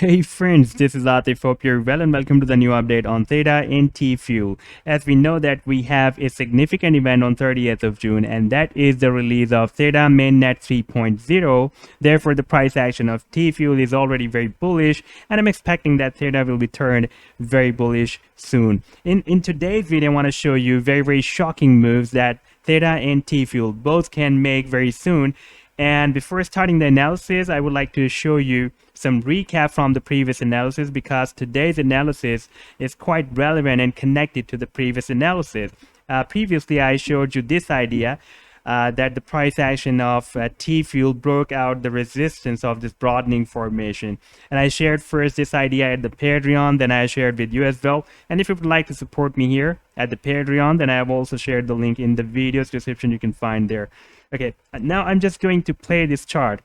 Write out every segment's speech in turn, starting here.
Hey friends, this is Atif. Hope you're well and welcome to the new update on Theta and TFUEL. As we know that we have a significant event on 30th of June, and that is the release of Theta Mainnet 3.0. Therefore, the price action of TFUEL is already very bullish, and I'm expecting that Theta will be turned very bullish soon. In today's video, I want to show you very shocking moves that Theta and TFUEL both can make very soon. And before starting the analysis, I would like to show you some recap from the previous analysis, because today's analysis is quite relevant and connected to the previous analysis. Previously, I showed you this idea that the price action of TFUEL broke out the resistance of this broadening formation. And I shared first this idea at the Patreon, then I shared with you as well. And if you would like to support me here at the Patreon, then I have also shared the link in the video's description. You can find there. Okay, now I'm just going to play this chart.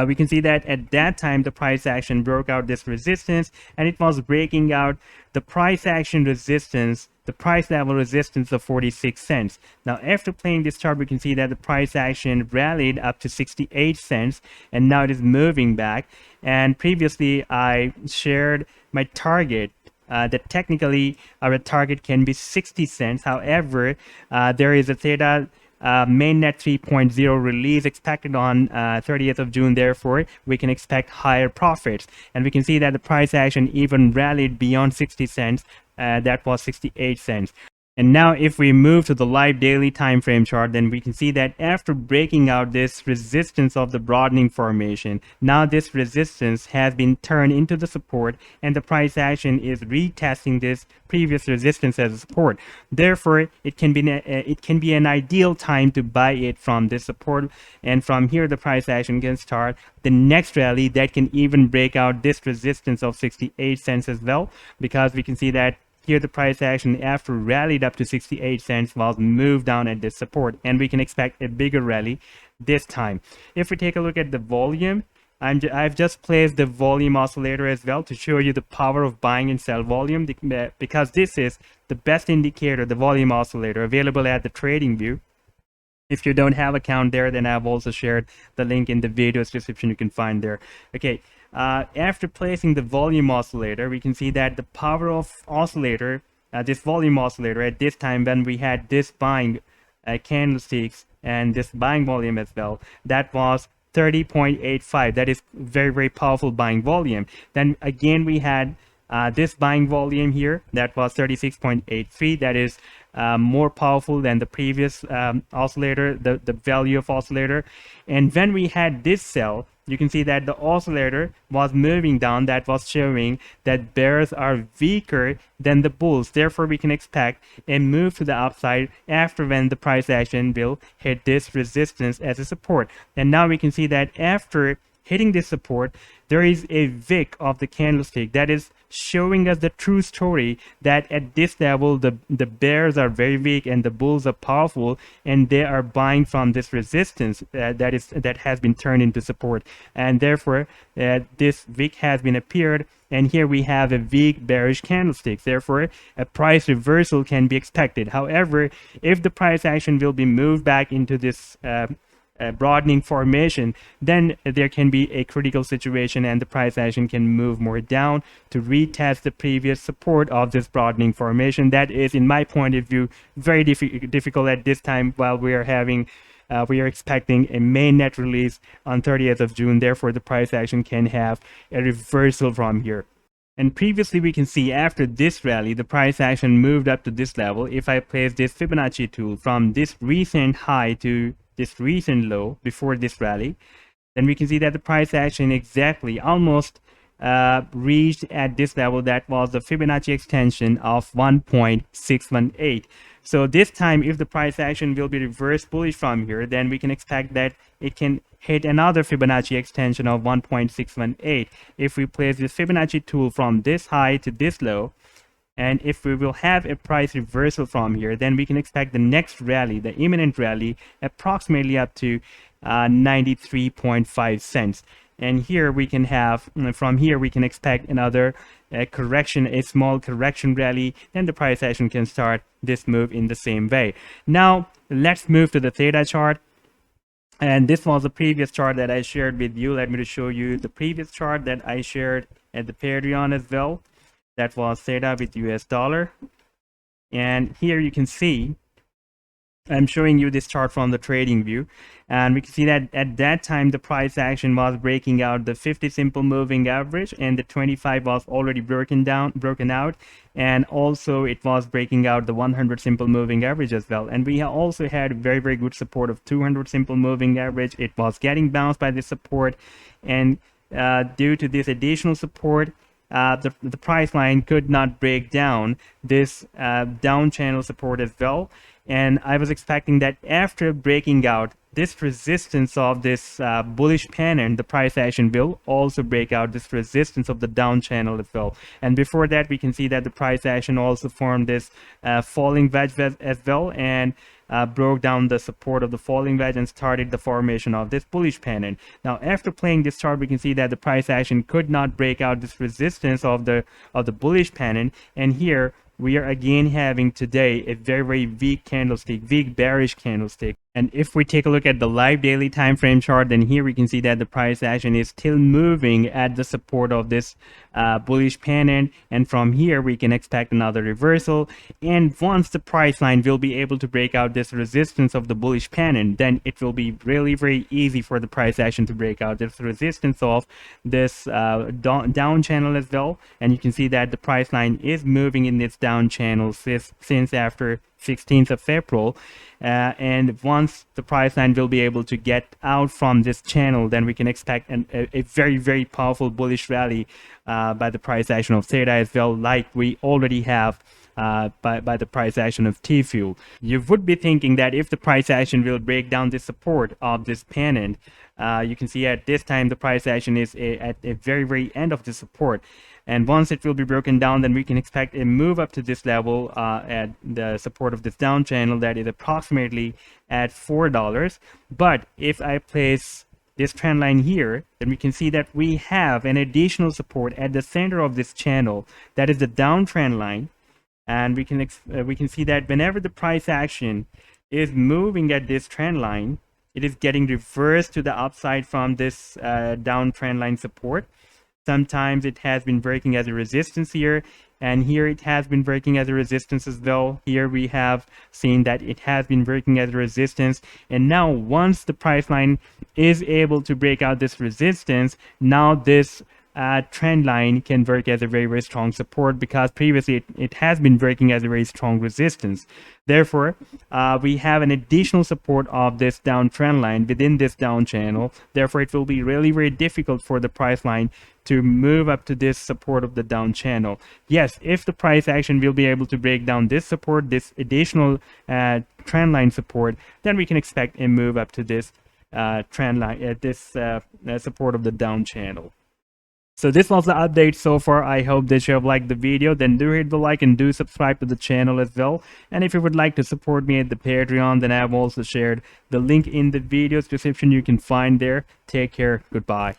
We can see that at that time the price action broke out this resistance, and it was breaking out the price action resistance, the price level resistance of 46 cents. Now after playing this chart, we can see that the price action rallied up to 68 cents, and now it is moving back. And previously I shared my target, that technically our target can be 60 cents. However, there is a Theta Mainnet 3.0 release expected on 30th of June. Therefore, we can expect higher profits. And we can see that the price action even rallied beyond 60 cents. That was 68 cents. And now if we move to the live daily time frame chart, then we can see that after breaking out this resistance of the broadening formation, now this resistance has been turned into the support, and the price action is retesting this previous resistance as a support. Therefore, it can be an ideal time to buy it from this support, and from here the price action can start the next rally that can even break out this resistance of 68 cents as well, because we can see that here the price action after rallied up to 68 cents was moved down at this support, and we can expect a bigger rally this time. If we take a look at the volume, I've just placed the volume oscillator as well to show you the power of buying and sell volume, because this is the best indicator, the volume oscillator, available at the TradingView. If you don't have account there, then I've also shared the link in the video's description. You can find there. Okay, after placing the volume oscillator, we can see that the power of oscillator, this volume oscillator, at this time when we had this buying candlesticks and this buying volume as well, that was 30.85. That is very powerful buying volume. Then again we had this buying volume here, that was 36.83. that is more powerful than the previous oscillator, the value of oscillator. And when we had this sell, you can see that the oscillator was moving down. That was showing that bears are weaker than the bulls. Therefore, we can expect a move to the upside after when the price action will hit this resistance as a support. And now we can see that after hitting this support, there is a wick of the candlestick that is showing us the true story, that at this level the bears are very weak and the bulls are powerful, and they are buying from this resistance that has been turned into support. And therefore this wick has been appeared, and here we have a weak bearish candlestick. Therefore, a price reversal can be expected. However, if the price action will be moved back into this broadening formation, then there can be a critical situation, and the price action can move more down to retest the previous support of this broadening formation. That is, in my point of view, very difficult at this time, while we are expecting a mainnet release on 30th of June. Therefore, the price action can have a reversal from here. And previously we can see after this rally, the price action moved up to this level. If I place this Fibonacci tool from this recent high to this recent low before this rally, then we can see that the price action exactly almost reached at this level. That was the Fibonacci extension of 1.618. So this time, if the price action will be reverse bullish from here, then we can expect that it can hit another Fibonacci extension of 1.618. If we place this Fibonacci tool from this high to this low, and if we will have a price reversal from here, then we can expect the next rally, the imminent rally, approximately up to 93.5 cents. And here we can have, from here we can expect another correction, a small correction rally. Then the price action can start this move in the same way. Now let's move to the Theta chart. And this was the previous chart that I shared with you. Let me just show you the previous chart that I shared at the Patreon as well. That was Theta with US dollar. And here you can see I'm showing you this chart from the trading view, and we can see that at that time the price action was breaking out the 50 simple moving average, and the 25 was already broken out, and also it was breaking out the 100 simple moving average as well. And we also had very good support of 200 simple moving average. It was getting bounced by this support, and due to this additional support, the price line could not break down this down channel support as well. And I was expecting that after breaking out this resistance of this bullish pennant, the price action will also break out this resistance of the down channel as well. And before that, we can see that the price action also formed this falling wedge as well, and broke down the support of the falling wedge and started the formation of this bullish pennant. Now, after playing this chart, we can see that the price action could not break out this resistance of the bullish pennant, and here we are again having today a very weak candlestick, weak bearish candlestick. And if we take a look at the live daily time frame chart, then here we can see that the price action is still moving at the support of this bullish pennant, and from here we can expect another reversal. And once the price line will be able to break out this resistance of the bullish pennant, then it will be really very easy for the price action to break out this resistance of this down channel as well. And you can see that the price line is moving in this down channel since after 16th of April, and once the price line will be able to get out from this channel, then we can expect a very powerful bullish rally by the price action of Theta as well, like we already have by the price action of TFUEL. You would be thinking that if the price action will break down the support of this pennant, you can see at this time the price action is at a very end of the support. And once it will be broken down, then we can expect a move up to this level at the support of this down channel that is approximately at $4. But if I place this trend line here, then we can see that we have an additional support at the center of this channel, that is the downtrend line. And we can see that whenever the price action is moving at this trend line, it is getting reversed to the upside from this downtrend line support. Sometimes it has been breaking as a resistance here, and here it has been breaking as a resistance as well. Here we have seen that it has been breaking as a resistance, and now once the price line is able to break out this resistance, now this trend line can work as a very strong support, because previously it has been breaking as a very strong resistance. Therefore, we have an additional support of this downtrend line within this down channel. Therefore, it will be really very for the price line to move up to this support of the down channel. Yes, if the price action will be able to break down this support, this additional trend line support, then we can expect a move up to this trend line, this support of the down channel. So this was the update so far. I hope that you have liked the video. Then do hit the like and do subscribe to the channel as well. And if you would like to support me at the Patreon, then I have also shared the link in the video's description. You can find there. Take care. Goodbye.